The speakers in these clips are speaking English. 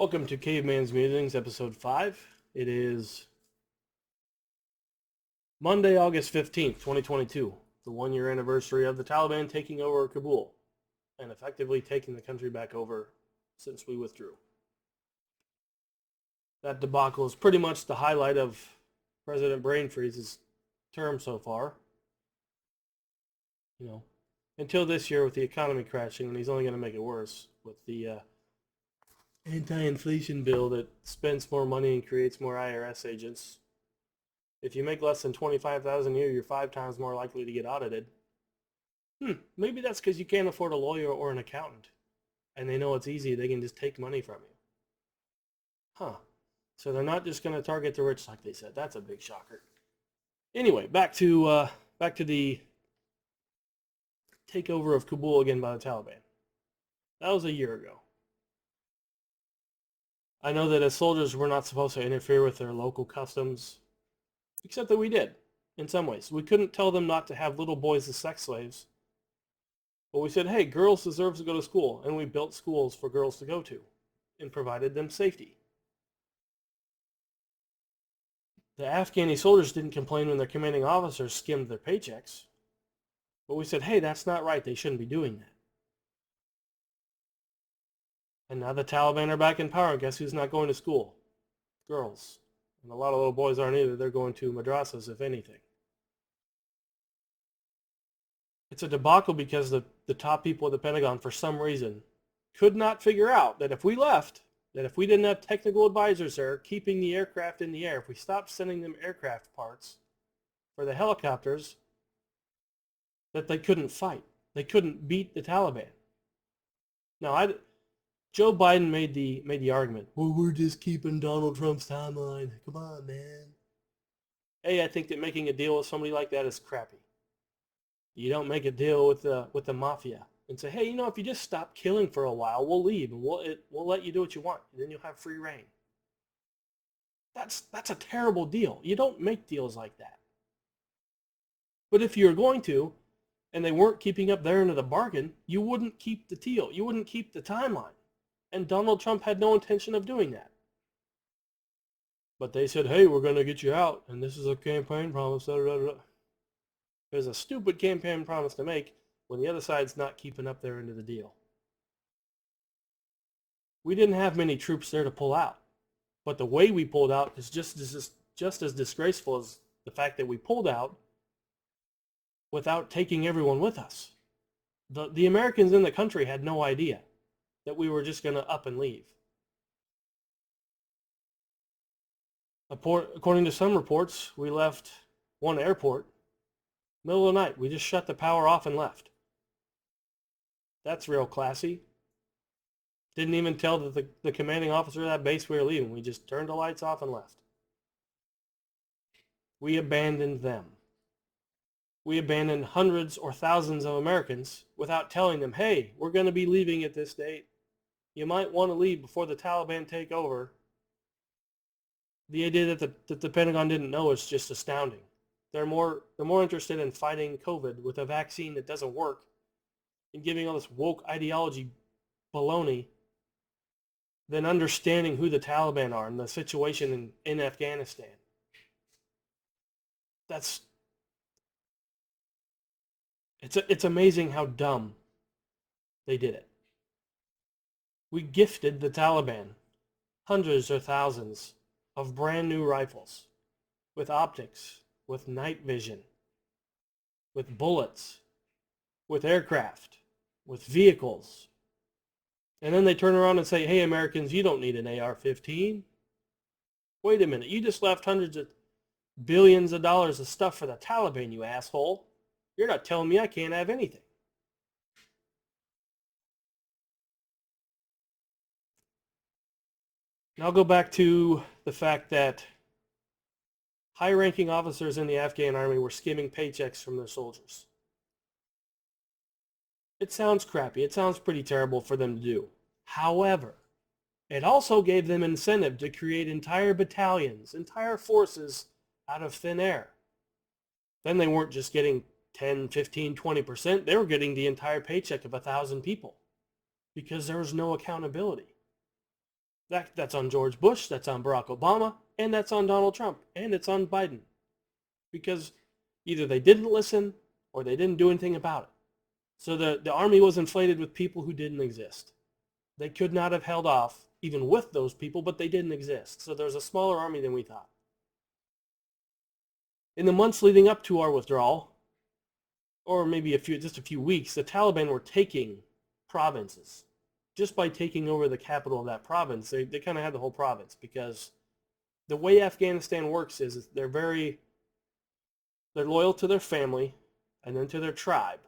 Welcome to Kavemans Musings, episode 5. It is Monday, August 15th, 2022, the one-year anniversary of the Taliban taking over Kabul and effectively taking the country back over since we withdrew. That debacle is pretty much the highlight of President Brainfreeze's term so far. Until this year with the economy crashing, and he's only going to make it worse with the anti-inflation bill that spends more money and creates more IRS agents. If you make less than $25,000 a year, you're 5 times more likely to get audited. Maybe that's because you can't afford a lawyer or an accountant, and they know it's easy. They can just take money from you. So they're not just going to target the rich like they said. That's a big shocker. Anyway, back to the takeover of Kabul again by the Taliban. That was a year ago. I know that as soldiers we're not supposed to interfere with their local customs, except that we did, in some ways. We couldn't tell them not to have little boys as sex slaves, but we said, hey, girls deserve to go to school, and we built schools for girls to go to and provided them safety. The Afghani soldiers didn't complain when their commanding officers skimmed their paychecks, but we said, hey, that's not right. They shouldn't be doing that. And now the Taliban are back in power. Guess who's not going to school? Girls. And a lot of little boys aren't either. They're going to madrasas, if anything. It's a debacle because the top people at the Pentagon, for some reason, could not figure out that if we left, that if we didn't have technical advisors there keeping the aircraft in the air, if we stopped sending them aircraft parts for the helicopters, that they couldn't fight. They couldn't beat the Taliban. Now, Joe Biden made the argument, well, we're just keeping Donald Trump's timeline. Come on, man. Hey, I think that making a deal with somebody like that is crappy. You don't make a deal with the mafia and say, hey, if you just stop killing for a while, we'll leave and we'll let you do what you want, and then you'll have free reign. That's a terrible deal. You don't make deals like that. But if you're going to, and they weren't keeping up their end of the bargain, you wouldn't keep the deal. You wouldn't keep the timeline. And Donald Trump had no intention of doing that. But they said, hey, we're going to get you out, and this is a campaign promise. Da, da, da. There's a stupid campaign promise to make when the other side's not keeping up their end of the deal. We didn't have many troops there to pull out. But the way we pulled out is just as disgraceful as the fact that we pulled out without taking everyone with us. The Americans in the country had no idea that we were just going to up and leave. According to some reports, we left one airport, middle of the night. We just shut the power off and left. That's real classy. Didn't even tell the commanding officer of that base we were leaving. We just turned the lights off and left. We abandoned them. We abandoned hundreds or thousands of Americans without telling them, hey, we're going to be leaving at this date. You might want to leave before the Taliban take over. The idea that the Pentagon didn't know is just astounding. They're more interested in fighting COVID with a vaccine that doesn't work and giving all this woke ideology baloney than understanding who the Taliban are and the situation in Afghanistan. It's amazing how dumb they did it. We gifted the Taliban hundreds or thousands of brand new rifles with optics, with night vision, with bullets, with aircraft, with vehicles. And then they turn around and say, hey, Americans, you don't need an AR-15. Wait a minute, you just left hundreds of billions of dollars of stuff for the Taliban, you asshole. You're not telling me I can't have anything. Now I'll go back to the fact that high-ranking officers in the Afghan army were skimming paychecks from their soldiers. It sounds crappy. It sounds pretty terrible for them to do. However, it also gave them incentive to create entire battalions, entire forces out of thin air. Then they weren't just getting 10, 15, 20%. They were getting the entire paycheck of 1,000 people because there was no accountability. That's on George Bush, that's on Barack Obama, and that's on Donald Trump, and it's on Biden. Because either they didn't listen or they didn't do anything about it. So the army was inflated with people who didn't exist. They could not have held off even with those people, but they didn't exist. So there's a smaller army than we thought. In the months leading up to our withdrawal, or maybe just a few weeks, the Taliban were taking provinces. Just by taking over the capital of that province, they kind of had the whole province, because the way Afghanistan works is they're loyal to their family and then to their tribe.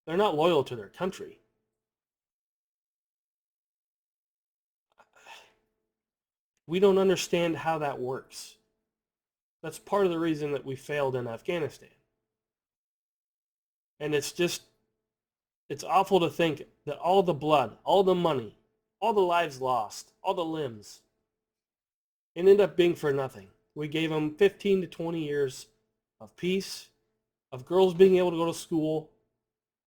They're not loyal to their country. We don't understand how that works. That's part of the reason that we failed in Afghanistan. And it's awful to think that all the blood, all the money, all the lives lost, all the limbs, it ended up being for nothing. We gave them 15 to 20 years of peace, of girls being able to go to school,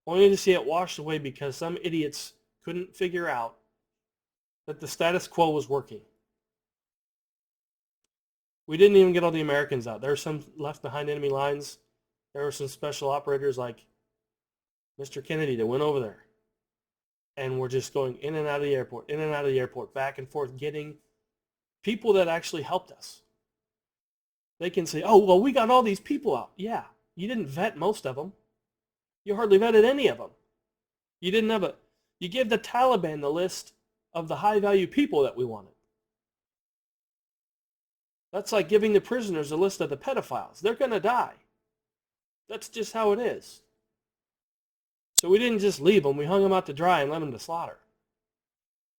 only to see it washed away because some idiots couldn't figure out that the status quo was working. We didn't even get all the Americans out. There were some left behind enemy lines. There were some special operators like Mr. Kennedy that went over there and were just going in and out of the airport, in and out of the airport, back and forth, getting people that actually helped us. They can say, oh, well, we got all these people out. Yeah, you didn't vet most of them. You hardly vetted any of them. You gave the Taliban the list of the high-value people that we wanted. That's like giving the prisoners a list of the pedophiles. They're going to die. That's just how it is. So we didn't just leave them. We hung them out to dry and let them to slaughter.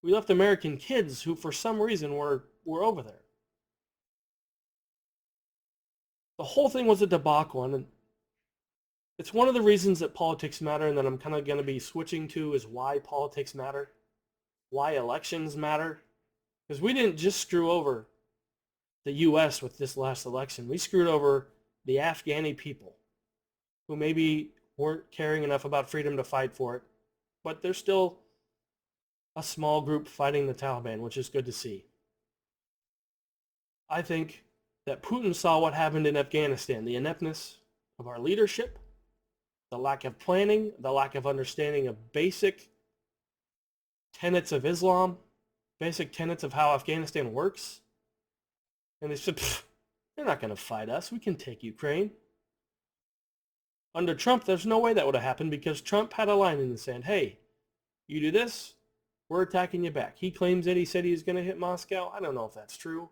We left American kids who, for some reason, were over there. The whole thing was a debacle, and it's one of the reasons that politics matter, and that I'm kind of going to be switching to is why politics matter, why elections matter. Because we didn't just screw over the U.S. with this last election. We screwed over the Afghani people, who maybe weren't caring enough about freedom to fight for it, but there's still a small group fighting the Taliban, which is good to see. I think that Putin saw what happened in Afghanistan, the ineptness of our leadership, the lack of planning, the lack of understanding of basic tenets of Islam, basic tenets of how Afghanistan works. And they said, they're not going to fight us. We can take Ukraine. Under Trump, there's no way that would have happened because Trump had a line in the sand. Hey, you do this, we're attacking you back. He claims that he said he was going to hit Moscow. I don't know if that's true.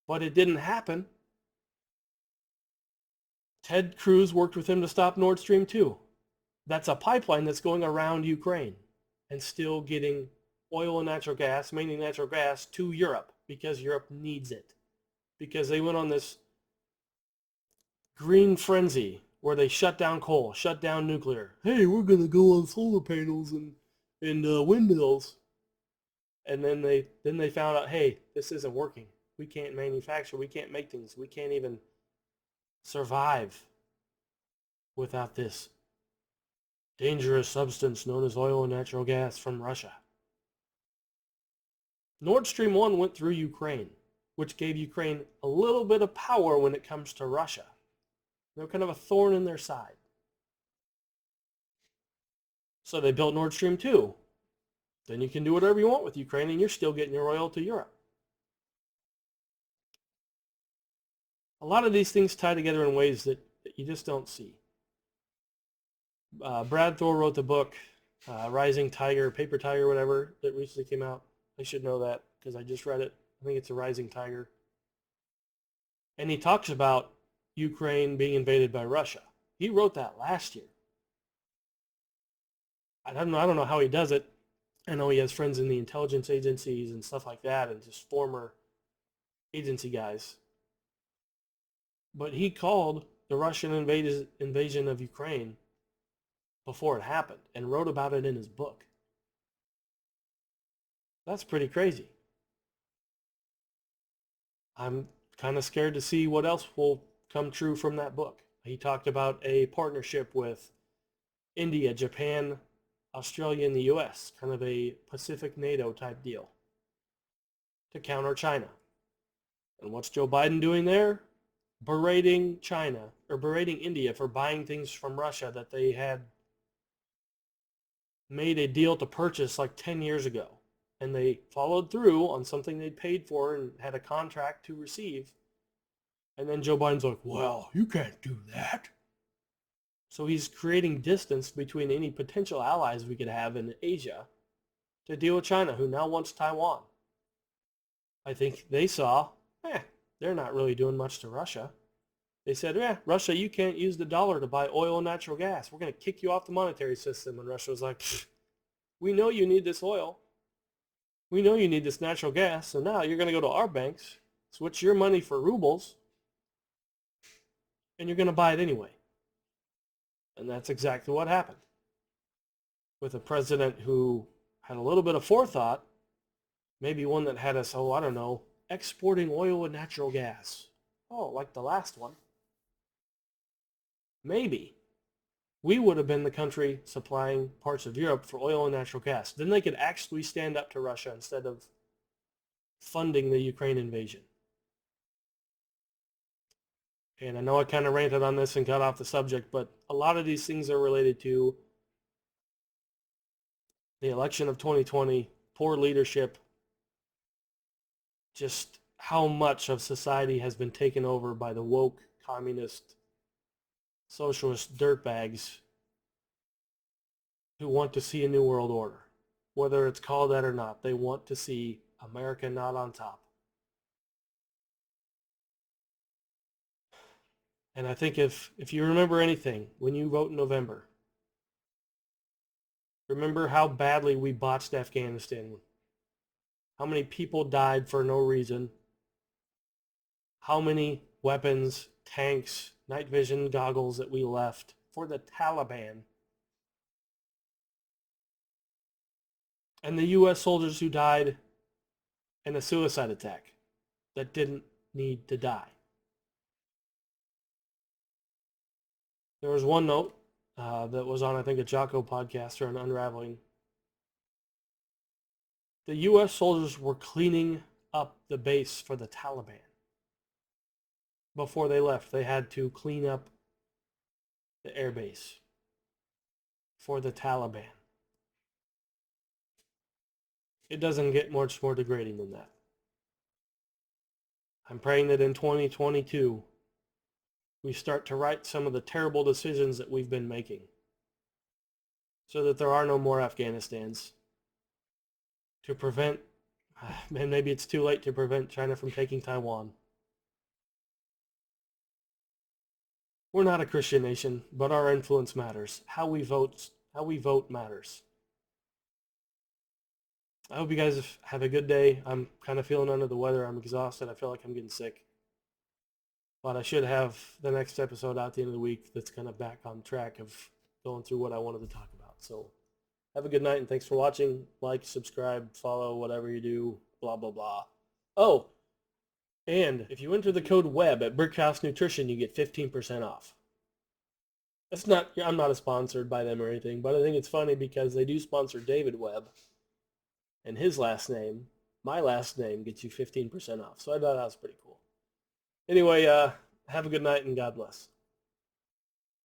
But it didn't happen. Ted Cruz worked with him to stop Nord Stream 2. That's a pipeline that's going around Ukraine and still getting oil and natural gas, mainly natural gas, to Europe because Europe needs it. Because they went on this green frenzy where they shut down coal, shut down nuclear. Hey, we're going to go on solar panels and windmills. And then they found out, hey, this isn't working. We can't manufacture. We can't make things. We can't even survive without this dangerous substance known as oil and natural gas from Russia. Nord Stream 1 went through Ukraine, which gave Ukraine a little bit of power when it comes to Russia. They're kind of a thorn in their side. So they built Nord Stream 2. Then you can do whatever you want with Ukraine and you're still getting your oil to Europe. A lot of these things tie together in ways that you just don't see. Brad Thor wrote the book, Rising Tiger, Paper Tiger, whatever, that recently came out. I should know that because I just read it. I think it's a Rising Tiger. And he talks about Ukraine being invaded by Russia. He wrote that last year. I don't know how he does it. I know he has friends in the intelligence agencies and stuff like that and just former agency guys. But he called the Russian invasion of Ukraine before it happened and wrote about it in his book. That's pretty crazy. I'm kind of scared to see what else will come true from that book. He talked about a partnership with India, Japan, Australia and the U.S., kind of a Pacific NATO type deal to counter China. And what's Joe Biden doing there? Berating China, or berating India for buying things from Russia that they had made a deal to purchase like 10 years ago. And they followed through on something they paid for and had a contract to receive. And then Joe Biden's like, well, you can't do that. So he's creating distance between any potential allies we could have in Asia to deal with China, who now wants Taiwan. I think they saw, they're not really doing much to Russia. They said, Russia, you can't use the dollar to buy oil and natural gas. We're going to kick you off the monetary system. And Russia was like, we know you need this oil. We know you need this natural gas. So now you're going to go to our banks, switch your money for rubles, and you're going to buy it anyway. And that's exactly what happened. With a president who had a little bit of forethought, maybe one that had us, exporting oil and natural gas. Oh, like the last one. Maybe we would have been the country supplying parts of Europe for oil and natural gas. Then they could actually stand up to Russia instead of funding the Ukraine invasion. And I know I kind of ranted on this and got off the subject, but a lot of these things are related to the election of 2020, poor leadership, just how much of society has been taken over by the woke, communist, socialist dirtbags who want to see a new world order. Whether it's called that or not, they want to see America not on top. And I think if you remember anything, when you vote in November, remember how badly we botched Afghanistan. How many people died for no reason. How many weapons, tanks, night vision goggles that we left for the Taliban. And the U.S. soldiers who died in a suicide attack that didn't need to die. There was one note that was on, I think, a Jocko podcast or an Unraveling. The U.S. soldiers were cleaning up the base for the Taliban. Before they left, they had to clean up the air base for the Taliban. It doesn't get much more degrading than that. I'm praying that in 2022, we start to right some of the terrible decisions that we've been making so that there are no more Afghanistans to prevent, and maybe it's too late to prevent China from taking Taiwan. We're not a Christian nation, but our influence matters. How we vote matters. I hope you guys have a good day. I'm kind of feeling under the weather. I'm exhausted. I feel like I'm getting sick. But I should have the next episode out at the end of the week that's kind of back on track of going through what I wanted to talk about. So have a good night and thanks for watching. Like, subscribe, follow, whatever you do, blah, blah, blah. Oh, and if you enter the code WEB at Brickhouse Nutrition, you get 15% off. I'm not sponsored by them or anything, but I think it's funny because they do sponsor David Webb. And his last name, my last name, gets you 15% off. So I thought that was pretty cool. Anyway, have a good night and God bless.